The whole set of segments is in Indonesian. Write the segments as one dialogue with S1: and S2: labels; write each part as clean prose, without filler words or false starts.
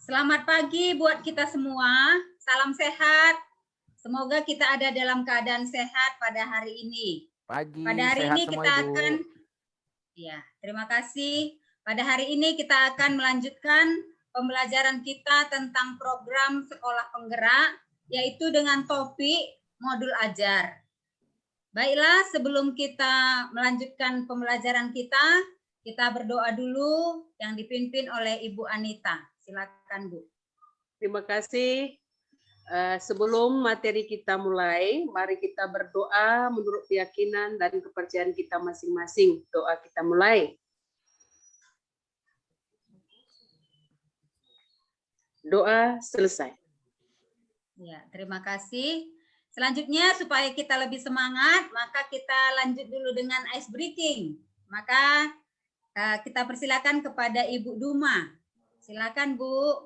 S1: Selamat pagi buat kita semua. Salam sehat. Semoga kita ada dalam keadaan sehat pada hari ini.
S2: Pagi,
S1: Pada hari
S2: sehat
S1: ini
S2: semua,
S1: kita
S2: Ibu.
S1: akan, ya, terima kasih. Pada hari ini kita akan melanjutkan pembelajaran kita tentang program sekolah penggerak, yaitu dengan topik modul ajar. Baiklah, sebelum kita melanjutkan pembelajaran kita berdoa dulu yang dipimpin oleh Ibu Anita. Silakan, Bu.
S3: Terima kasih. Sebelum materi kita mulai, mari kita berdoa menurut keyakinan dan kepercayaan kita masing-masing. Doa kita mulai. Doa selesai.
S1: Ya, terima kasih. Selanjutnya supaya kita lebih semangat, maka kita lanjut dulu dengan ice breaking. Maka kita persilakan kepada Ibu Duma. Silakan, Bu.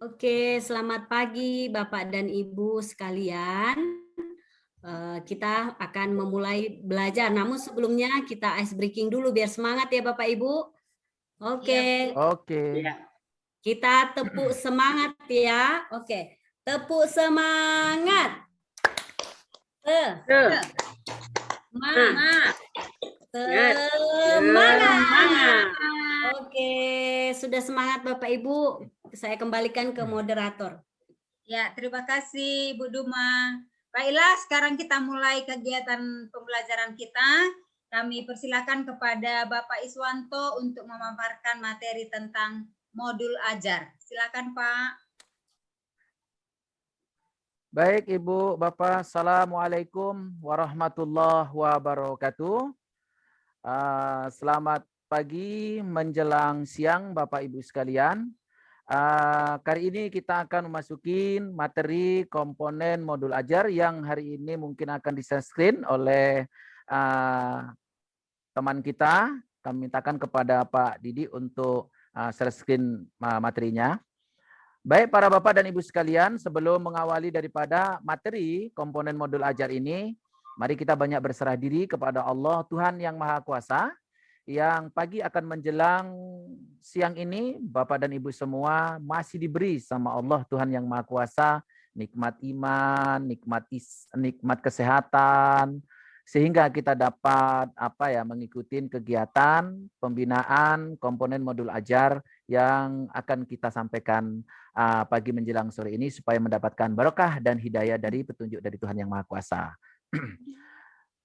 S4: Oke, selamat pagi Bapak dan Ibu sekalian. Kita akan memulai belajar, namun sebelumnya kita ice breaking dulu biar semangat ya Bapak Ibu. Oke.
S2: Oke.
S3: Ya.
S4: Kita tepuk semangat ya. Oke, tepuk semangat. Semangat. Semangat. Oke, sudah semangat Bapak Ibu. Saya kembalikan ke moderator.
S1: Ya, terima kasih Bu Duma. Baiklah, sekarang kita mulai kegiatan pembelajaran kita. Kami persilakan kepada Bapak Iswanto untuk memaparkan materi tentang modul ajar. Silakan, Pak.
S2: Baik, Ibu, Bapak. Assalamualaikum warahmatullahi wabarakatuh. Selamat pagi menjelang siang, Bapak Ibu sekalian. Kali ini kita akan memasuki materi komponen modul ajar yang hari ini mungkin akan di-screen oleh teman kita. Kami mintakan kepada Pak Didi untuk share screen materinya. Baik para Bapak dan Ibu sekalian, sebelum mengawali daripada materi komponen modul ajar ini, mari kita banyak berserah diri kepada Allah Tuhan yang Maha Kuasa, yang pagi akan menjelang siang ini, Bapak dan Ibu semua masih diberi sama Allah Tuhan yang Maha Kuasa, nikmat iman, nikmat kesehatan, sehingga kita dapat mengikuti kegiatan pembinaan komponen modul ajar yang akan kita sampaikan pagi menjelang sore ini supaya mendapatkan barokah dan hidayah dari petunjuk dari Tuhan yang Maha Kuasa.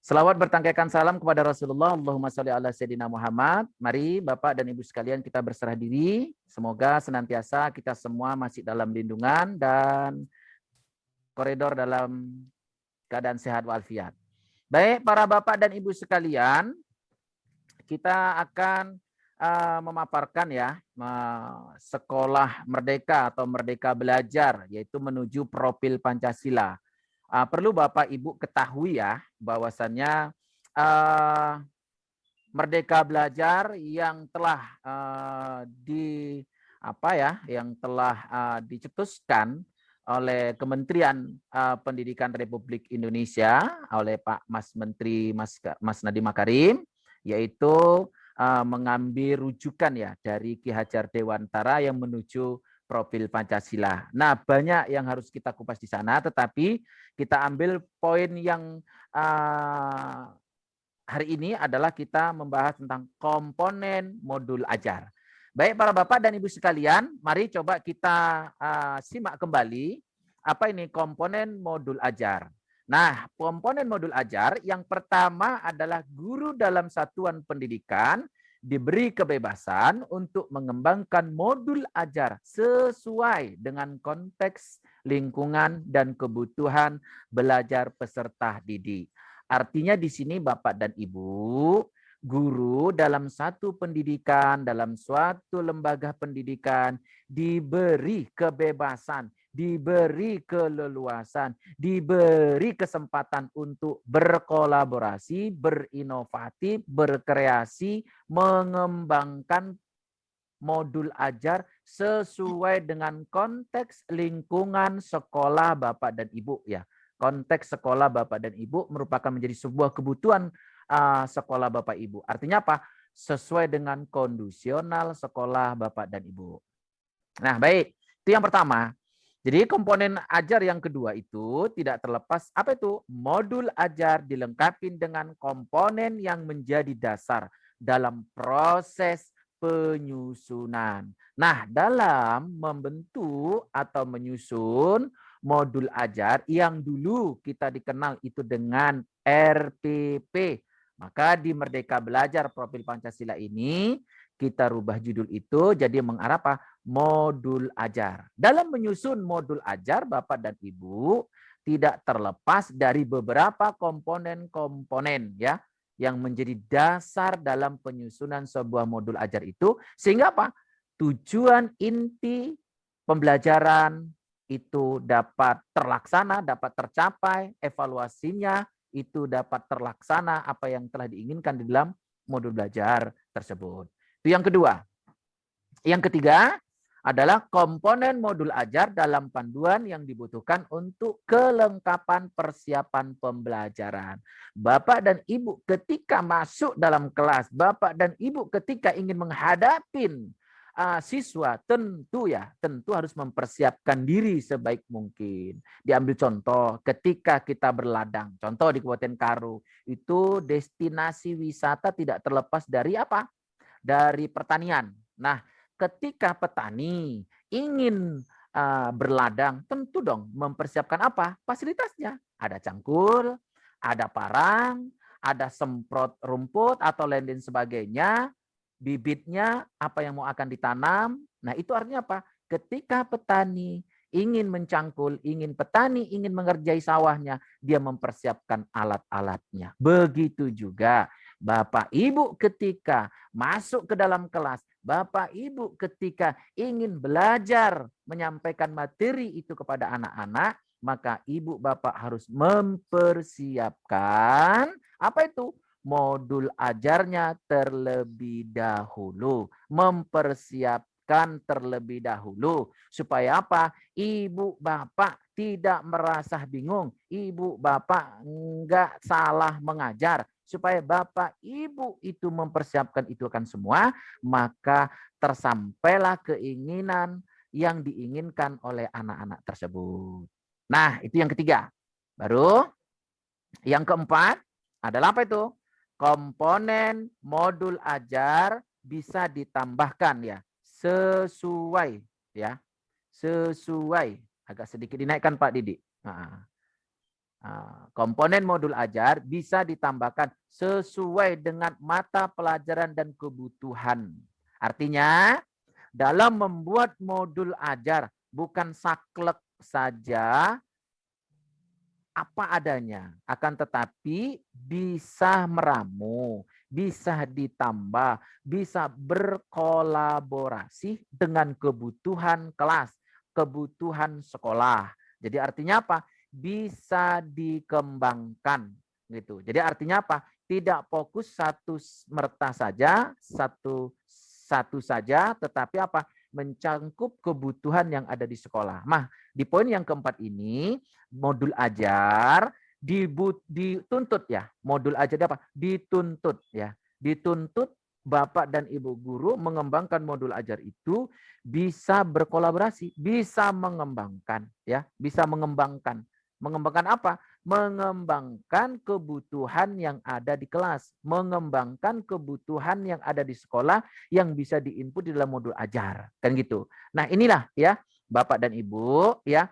S2: Selawat bertangkaikan salam kepada Rasulullah. Allahumma sholli ala Sayyidina Muhammad. Mari Bapak dan Ibu sekalian kita berserah diri. Semoga senantiasa kita semua masih dalam lindungan dan koridor dalam keadaan sehat walafiat. Baik para Bapak dan Ibu sekalian, kita akan memaparkan ya sekolah merdeka atau merdeka belajar, yaitu menuju profil Pancasila. Perlu Bapak Ibu ketahui ya bahwasannya merdeka belajar yang telah dicetuskan oleh Kementerian Pendidikan Republik Indonesia oleh Pak Mas Menteri Mas Nadiem Makarim, yaitu mengambil rujukan ya dari Ki Hajar Dewantara yang menuju profil Pancasila. Nah, banyak yang harus kita kupas di sana, tetapi kita ambil poin yang hari ini adalah kita membahas tentang komponen modul ajar. Baik para Bapak dan Ibu sekalian, mari coba kita simak kembali apa ini komponen modul ajar. Nah, komponen modul ajar yang pertama adalah guru dalam satuan pendidikan diberi kebebasan untuk mengembangkan modul ajar sesuai dengan konteks lingkungan dan kebutuhan belajar peserta didik. Artinya di sini Bapak dan Ibu, guru dalam satu pendidikan, dalam suatu lembaga pendidikan diberi kebebasan, diberi keleluasan, diberi kesempatan untuk berkolaborasi, berinovatif, berkreasi, mengembangkan modul ajar sesuai dengan konteks lingkungan sekolah Bapak dan Ibu ya. Konteks sekolah Bapak dan Ibu merupakan menjadi sebuah kebutuhan sekolah Bapak Ibu. Artinya apa? Sesuai dengan kondisional sekolah Bapak dan Ibu. Nah, baik. Itu yang pertama. Jadi komponen ajar yang kedua itu tidak terlepas apa itu? Modul ajar dilengkapi dengan komponen yang menjadi dasar dalam proses penyusunan. Nah, dalam membentuk atau menyusun modul ajar yang dulu kita dikenal itu dengan RPP. Maka di Merdeka Belajar Profil Pancasila ini kita rubah judul itu jadi mengarah apa? Modul ajar. Dalam menyusun modul ajar, Bapak dan Ibu tidak terlepas dari beberapa komponen-komponen ya yang menjadi dasar dalam penyusunan sebuah modul ajar itu, sehingga apa? Tujuan inti pembelajaran itu dapat terlaksana, dapat tercapai, evaluasinya itu dapat terlaksana apa yang telah diinginkan di dalam modul belajar tersebut. Itu yang kedua. Yang ketiga adalah komponen modul ajar dalam panduan yang dibutuhkan untuk kelengkapan persiapan pembelajaran. Bapak dan Ibu ketika masuk dalam kelas, Bapak dan Ibu ketika ingin menghadapi siswa tentu harus mempersiapkan diri sebaik mungkin. Diambil contoh ketika kita berladang, contoh di Kabupaten Karo, itu destinasi wisata tidak terlepas dari apa? Dari pertanian. Nah, ketika petani ingin berladang, tentu dong mempersiapkan apa? Fasilitasnya. Ada cangkul, ada parang, ada semprot rumput atau lain sebagainya, bibitnya apa yang mau akan ditanam. Nah, itu artinya apa? Ketika petani ingin mencangkul, petani ingin mengerjai sawahnya, dia mempersiapkan alat-alatnya. Begitu juga Bapak Ibu ketika masuk ke dalam kelas, Bapak Ibu ketika ingin belajar menyampaikan materi itu kepada anak-anak, maka Ibu Bapak harus mempersiapkan apa itu? Modul ajarnya terlebih dahulu. Mempersiapkan terlebih dahulu. Supaya apa? Ibu Bapak tidak merasa bingung. Ibu Bapak enggak salah mengajar. Supaya Bapak Ibu itu mempersiapkan itu kan semua, maka tersampailah keinginan yang diinginkan oleh anak-anak tersebut. Nah, itu yang ketiga. Baru yang keempat adalah apa itu? Komponen modul ajar bisa ditambahkan ya, sesuai agak sedikit dinaikkan Pak Didi. Komponen modul ajar bisa ditambahkan sesuai dengan mata pelajaran dan kebutuhan. Artinya dalam membuat modul ajar bukan saklek saja apa adanya, akan tetapi bisa meramu, bisa ditambah, bisa berkolaborasi dengan kebutuhan kelas, kebutuhan sekolah. Jadi artinya apa? Bisa dikembangkan gitu. Jadi artinya apa? Tidak fokus satu merta saja, satu saja, tetapi apa? Mencangkup kebutuhan yang ada di sekolah. Nah, di poin yang keempat ini, modul ajar dituntut ya. Modul ajar apa? Dituntut ya. Dituntut Bapak dan Ibu guru mengembangkan modul ajar itu bisa berkolaborasi, bisa mengembangkan ya, bisa mengembangkan. Mengembangkan apa? Mengembangkan kebutuhan yang ada di kelas, mengembangkan kebutuhan yang ada di sekolah yang bisa diinput di dalam modul ajar, kan gitu. Nah, inilah ya Bapak dan Ibu ya,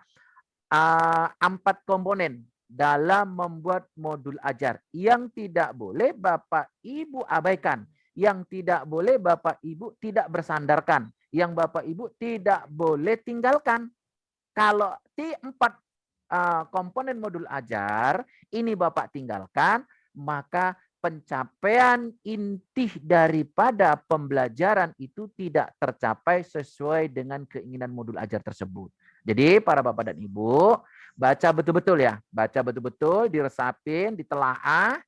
S2: 4 komponen dalam membuat modul ajar yang tidak boleh Bapak Ibu abaikan, yang tidak boleh Bapak Ibu tidak bersandarkan, yang Bapak Ibu tidak boleh tinggalkan. Kalau 4 komponen modul ajar ini Bapak tinggalkan, maka pencapaian inti daripada pembelajaran itu tidak tercapai sesuai dengan keinginan modul ajar tersebut. Jadi para Bapak dan Ibu, baca betul-betul ya. Baca betul-betul, diresapin, ditelaah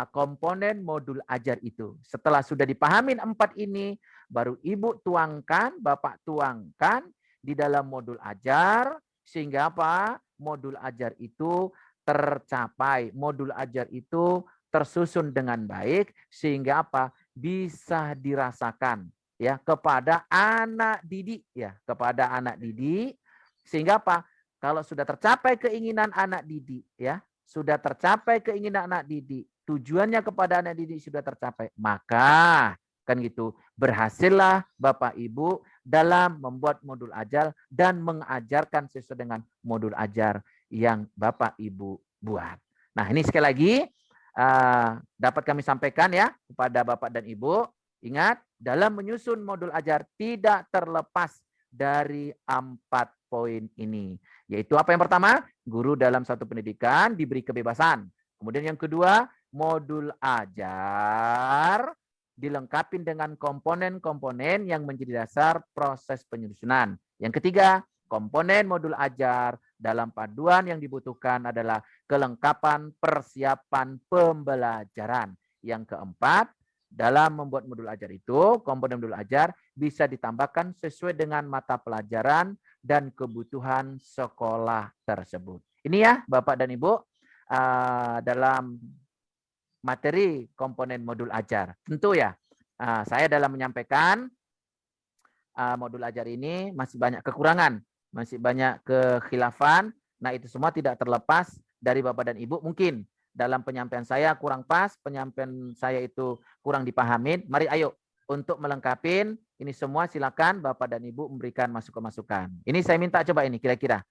S2: komponen modul ajar itu. Setelah sudah dipahamin 4 ini, baru Ibu tuangkan, Bapak tuangkan di dalam modul ajar, sehingga apa? Modul ajar itu tercapai. Modul ajar itu tersusun dengan baik, sehingga apa? Bisa dirasakan. ya kepada anak didik ya, kepada anak didik, sehingga apa? Kalau sudah tercapai keinginan anak didik ya, sudah tercapai keinginan anak didik, tujuannya kepada anak didik sudah tercapai, maka kan gitu, berhasillah Bapak Ibu dalam membuat modul ajar dan mengajarkan sesuai dengan modul ajar yang Bapak Ibu buat. Nah, ini sekali lagi dapat kami sampaikan ya kepada Bapak dan Ibu. Ingat, dalam menyusun modul ajar tidak terlepas dari 4 poin ini. Yaitu apa yang pertama? Guru dalam satu pendidikan diberi kebebasan. Kemudian yang kedua, modul ajar dilengkapi dengan komponen-komponen yang menjadi dasar proses penyusunan. Yang ketiga, komponen modul ajar dalam paduan yang dibutuhkan adalah kelengkapan persiapan pembelajaran. Yang keempat, dalam membuat modul ajar itu, komponen modul ajar bisa ditambahkan sesuai dengan mata pelajaran dan kebutuhan sekolah tersebut. Ini ya Bapak dan Ibu, dalam materi komponen modul ajar. Tentu ya, saya dalam menyampaikan modul ajar ini masih banyak kekurangan, masih banyak kekhilafan. Nah, itu semua tidak terlepas dari Bapak dan Ibu. Mungkin dalam penyampaian saya kurang pas, penyampaian saya itu kurang dipahami. Mari ayo untuk melengkapi ini semua, silakan Bapak dan Ibu memberikan masukan-masukan. Ini saya minta coba ini kira-kira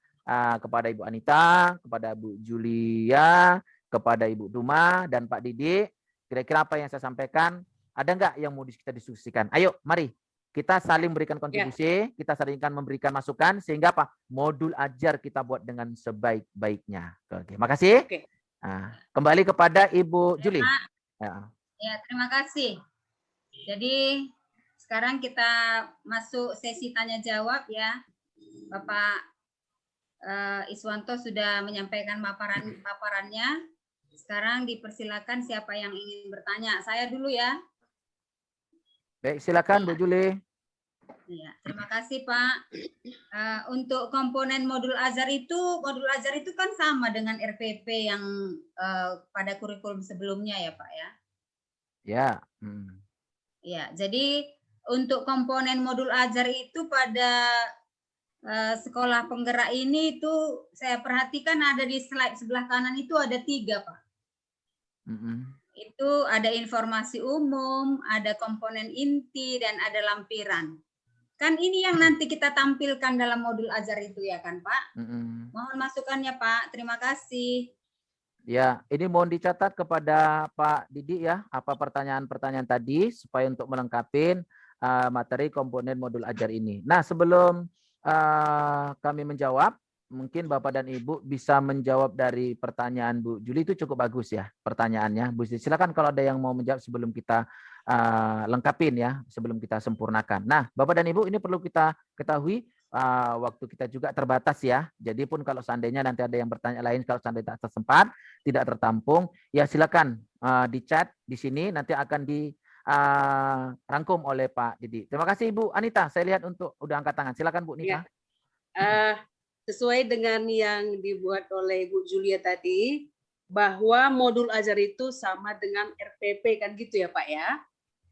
S2: kepada Ibu Anita, kepada Bu Julia, kepada Ibu Duma dan Pak Didi. Kira-kira apa yang saya sampaikan, ada nggak yang mau kita diskusikan? Ayo, mari. Kita saling memberikan kontribusi, kita saling memberikan masukan, sehingga apa? Modul ajar kita buat dengan sebaik-baiknya. Oke, makasih.
S3: Oke.
S2: Kembali kepada Ibu Juli.
S1: Ya, terima kasih. Jadi sekarang kita masuk sesi tanya jawab ya. Bapak Iswanto sudah menyampaikan paparannya. Sekarang dipersilakan siapa yang ingin bertanya. Saya dulu ya.
S2: Baik, silakan Bu Juli.
S1: Ya, terima kasih Pak. Untuk komponen modul ajar itu kan sama dengan RPP yang pada kurikulum sebelumnya ya Pak ya.
S2: Ya.
S1: Ya, jadi untuk komponen modul ajar itu pada sekolah penggerak ini itu saya perhatikan ada di slide sebelah kanan itu ada 3 Pak. Itu ada informasi umum, ada komponen inti, dan ada lampiran. Kan ini yang nanti kita tampilkan dalam modul ajar itu ya kan Pak? Mohon masukannya Pak, terima kasih.
S2: Ya, ini mohon dicatat kepada Pak Didi ya, apa pertanyaan-pertanyaan tadi supaya untuk melengkapi materi komponen modul ajar ini. Nah, sebelum kami menjawab, mungkin Bapak dan Ibu bisa menjawab dari pertanyaan Bu Juli, itu cukup bagus ya pertanyaannya. Bu, silakan kalau ada yang mau menjawab sebelum kita lengkapin ya, sebelum kita sempurnakan. Nah, Bapak dan Ibu, ini perlu kita ketahui waktu kita juga terbatas ya. Jadi pun kalau seandainya nanti ada yang bertanya lain, kalau seandainya tak sempat, tidak tertampung, ya silakan di chat di sini, nanti akan dirangkum oleh Pak Didi. Terima kasih Ibu Anita, saya lihat untuk udah angkat tangan. Silakan Bu Anita.
S3: Ya. Sesuai dengan yang dibuat oleh Bu Julia tadi, bahwa modul ajar itu sama dengan RPP kan gitu ya Pak ya.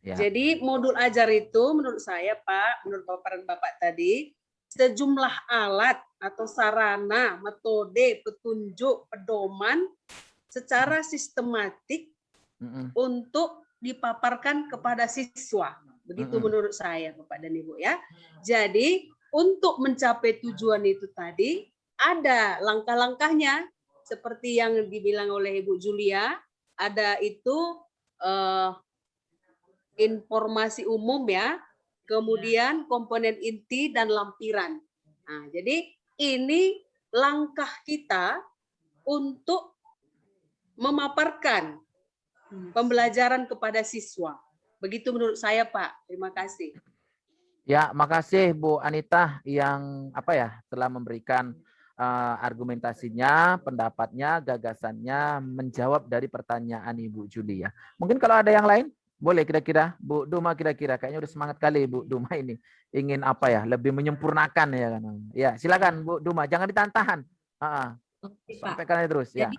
S3: Jadi modul ajar itu menurut saya Pak, menurut paparan Bapak tadi, sejumlah alat atau sarana, metode, petunjuk, pedoman secara sistematik untuk dipaparkan kepada siswa. Begitu menurut saya Bapak dan Ibu ya. Jadi untuk mencapai tujuan itu tadi ada langkah-langkahnya seperti yang dibilang oleh Ibu Julia, ada itu informasi umum ya, kemudian komponen inti dan lampiran. Nah, jadi ini langkah kita untuk memaparkan pembelajaran kepada siswa. Begitu menurut saya Pak. Terima kasih.
S2: Ya, makasih Bu Anita yang telah memberikan argumentasinya, pendapatnya, gagasannya, menjawab dari pertanyaan Ibu Juli ya. Mungkin kalau ada yang lain, boleh kira-kira Bu Duma, kira-kira kayaknya udah semangat kali Bu Duma ini ingin lebih menyempurnakan ya kan. Ya, silakan Bu Duma, jangan ditahan-tahan. Sampaikan aja terus.
S1: Jadi,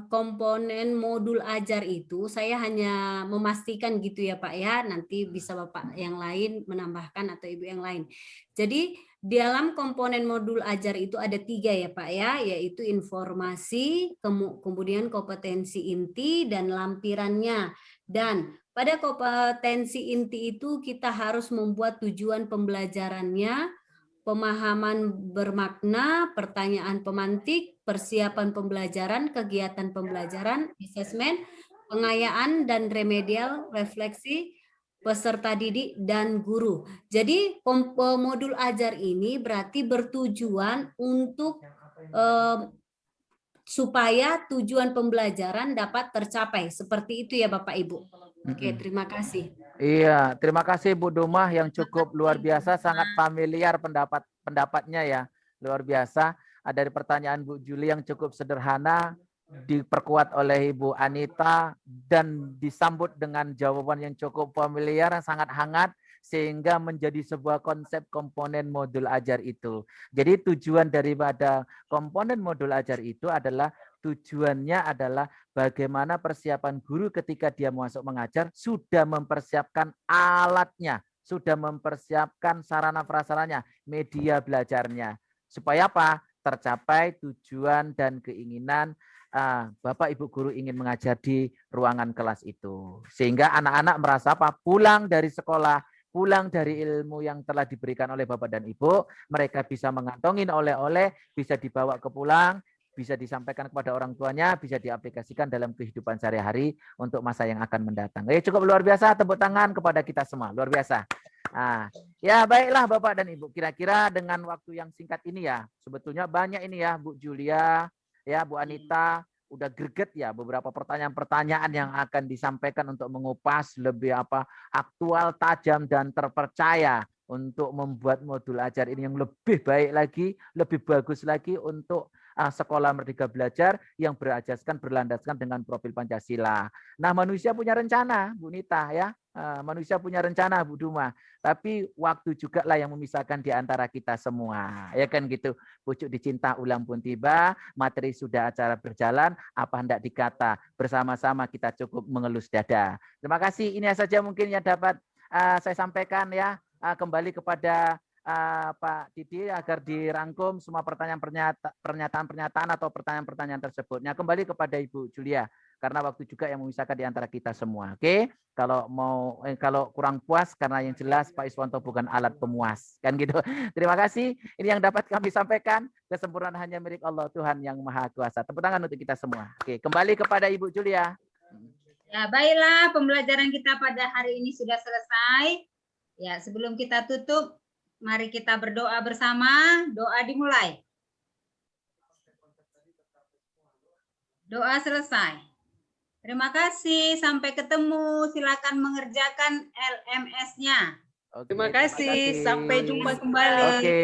S4: komponen modul ajar itu saya hanya memastikan gitu ya Pak ya, nanti bisa Bapak yang lain menambahkan atau Ibu yang lain. Jadi dalam komponen modul ajar itu ada 3 ya Pak ya, yaitu informasi, kemudian kompetensi inti dan lampirannya. Dan pada kompetensi inti itu kita harus membuat tujuan pembelajarannya, pemahaman bermakna, pertanyaan pemantik, persiapan pembelajaran, kegiatan pembelajaran, asesmen, pengayaan dan remedial, refleksi, peserta didik dan guru. Jadi modul ajar ini berarti bertujuan untuk supaya tujuan pembelajaran dapat tercapai. Seperti itu ya Bapak Ibu. Oke, terima kasih.
S2: Iya, terima kasih Bu Dumah yang cukup luar biasa, sangat familiar pendapatnya ya, luar biasa. Dari pertanyaan Bu Juli yang cukup sederhana, diperkuat oleh Ibu Anita dan disambut dengan jawaban yang cukup familiar, sangat hangat, sehingga menjadi sebuah konsep komponen modul ajar itu. Jadi tujuan daripada komponen modul ajar itu adalah tujuannya adalah bagaimana persiapan guru ketika dia masuk mengajar sudah mempersiapkan alatnya, sudah mempersiapkan sarana prasarannya, media belajarnya. Supaya apa? Tercapai tujuan dan keinginan Bapak Ibu guru ingin mengajar di ruangan kelas itu. Sehingga anak-anak merasa apa? Pulang dari sekolah, pulang dari ilmu yang telah diberikan oleh Bapak dan Ibu, mereka bisa mengantongin oleh-oleh, bisa dibawa ke pulang, bisa disampaikan kepada orang tuanya, bisa diaplikasikan dalam kehidupan sehari-hari untuk masa yang akan mendatang. Cukup luar biasa, tepuk tangan kepada kita semua, luar biasa. Ya baiklah Bapak dan Ibu, kira-kira dengan waktu yang singkat ini ya, sebetulnya banyak ini ya Bu Julia, ya Bu Anita, udah greget ya beberapa pertanyaan-pertanyaan yang akan disampaikan untuk mengupas lebih aktual, tajam dan terpercaya untuk membuat modul ajar ini yang lebih baik lagi, lebih bagus lagi untuk sekolah Merdeka Belajar yang berlandaskan dengan profil Pancasila. Nah, manusia punya rencana, Bu Nita ya. Manusia punya rencana, Bu Duma. Tapi waktu juga lah yang memisahkan di antara kita semua. Ya kan gitu. Pucuk dicinta ulang pun tiba, materi sudah acara berjalan, apa hendak dikata. Bersama-sama kita cukup mengelus dada. Terima kasih. Ini saja mungkin yang dapat saya sampaikan ya. Kembali kepada Pak Didi agar dirangkum semua pernyataan-pernyataan atau pertanyaan-pertanyaan tersebut. Nah, kembali kepada Ibu Julia karena waktu juga yang memisahkan di antara kita semua. Oke, kalau kurang puas karena yang jelas Pak Iswanto bukan alat pemuas, kan gitu. Terima kasih. Ini yang dapat kami sampaikan. Kesempurnaan hanya milik Allah Tuhan yang Maha Kuasa. Tepuk tangan untuk kita semua. Oke, kembali kepada Ibu Julia.
S1: Ya, baiklah, pembelajaran kita pada hari ini sudah selesai. Ya, sebelum kita tutup, mari kita berdoa bersama. Doa dimulai. Doa selesai. Terima kasih. Sampai ketemu. Silakan mengerjakan LMS-nya.
S3: Terima kasih. Sampai jumpa kembali.
S2: Oke,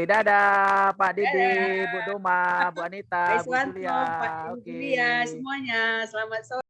S2: dadah Pak Didi, Bu Doma, Bu Anita, Bu Julia.
S3: Pak Julia, semuanya. Selamat sore.